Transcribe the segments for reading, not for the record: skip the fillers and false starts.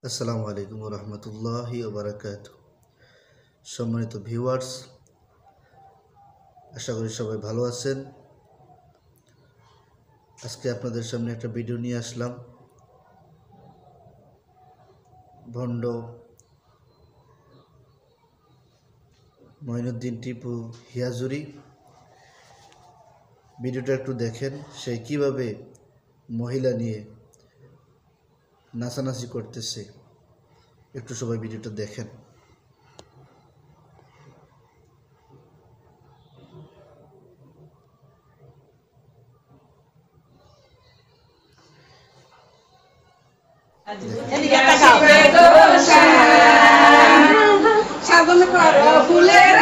আসসালামু আলাইকুম রহমতুল্লাহি ওবারাকাতুহু। সম্মানিত ভিউয়ার্স, আশা করি সবাই ভালো আছেন। আজকে আপনাদের সামনে একটা ভিডিও নিয়ে আসলাম। ভণ্ড মঈনুদ্দিন টিপু হিয়াজুরি, ভিডিওটা একটু দেখেন। সে কিভাবে মহিলা নিয়ে নাচানাচি করতেছে, একটু সবাই ভিডিওটা দেখেন। সাধন করো ফুলের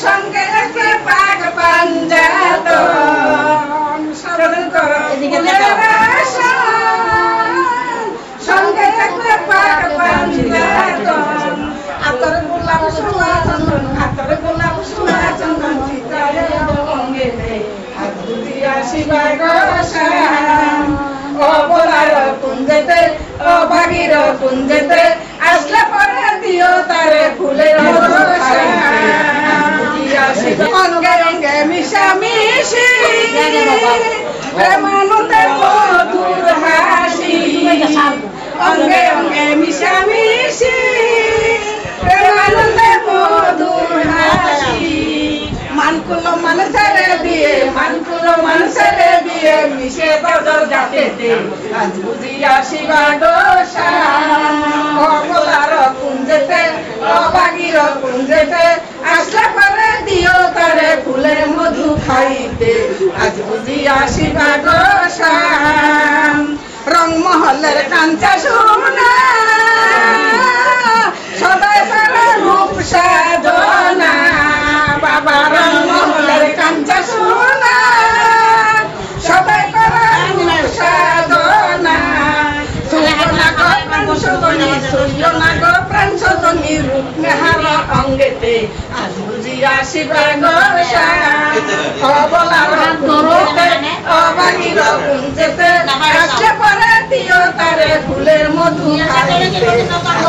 সঙ্গে পাক পাঞ্জাত সাধন করো সঙ্গে পাক পাঞ্জাত আতর গোলাপ সোয়া চন্দন আতর গোলাপ সোয়া চন্দন চিতারে অঙ্গে হাত দুটিয়া শিবা গোসান অবলার কুঞ্জেতে অভাগীর কুঞ্জেতে আসলে পরে দিও তারে ফুলের অঙ্গে অঙ্গে মিশামিশি প্রেমানন্দে মধুর হাসি অঙ্গে অঙ্গে মিশামিশি প্রেমানন্দে মধুর হাসি মানকুলো মানুষের বিয়ে মানকুলো মানুষের বিয়ে মিশে বদল যাতে আজ বুঝিয়া শিবা গোসান অবলার কুঞ্জেতে অভাগীর কুঞ্জেতে আসলে পরে দিও তারে ফুলের মধু খাইতে আজ বুঝিয়া শিবা গোসান রংমহলের কাঞ্চা সোনা সদাই সারা রূপ সাধনা বাবা রংমহলের কাঞ্চা সোনা সদাই করা রূপ সাধনা সূর্য নাগ প্রাণ সদনী রূপ নেহার অঙ্গেতে আজ বুঝিয়া শিবা গোসান অবলার কুঞ্জেতে অভাগীর কুঞ্জেতে আসলে পরে দিও তারে ফুলের মধু খাইতে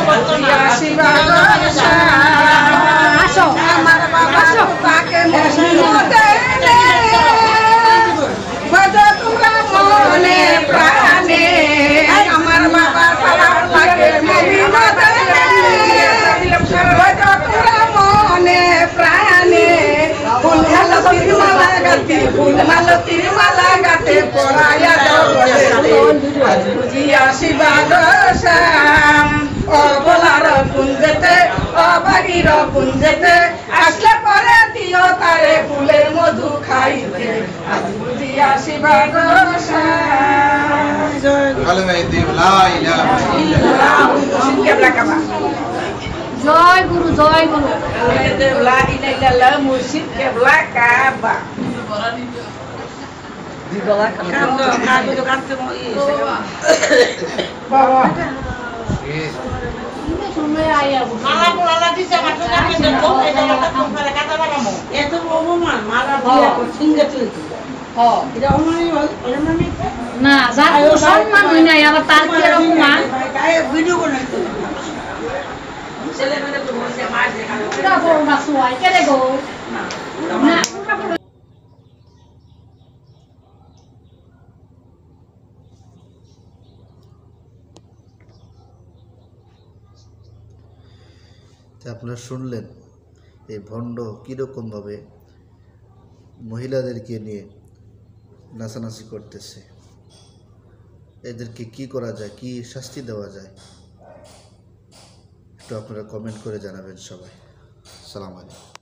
বুঝিয়া শিবা গোসান আমার বাবা তাকে মনে ভজ তোমরা মনে প্রাণে আমার বাবা তাকে ভজ তোমরা মনে প্রাণে ফুল মালতির মালা গাতে ফুল মালতির মালা গাতে পড়াইয়া দাও আজ বুঝিয়া শিবা গোসান অবলার কুঞ্জেতে অভাগীর কুঞ্জেতে আসলে পরে দিও তারে ফুলের মধু খাইতে আজ বুঝিয়া শিবা গোসান জয় গুরু জয় গুরু লা ইলাহা ইল্লাল্লাহ মুর্শিদ কেবলা কাবা না যার সম্মান হয় নাই আবার তার কি রকম ভিডিও বানাইতে আপনারা শুনলেন এই ভণ্ড কীরকমভাবে মহিলাদেরকে নিয়ে নাচানাচি করতেছে। এদেরকে কি করা যায়, কি শাস্তি দেওয়া যায়, একটু আপনারা কমেন্ট করে জানাবেন সবাই। আসসালামু আলাইকুম।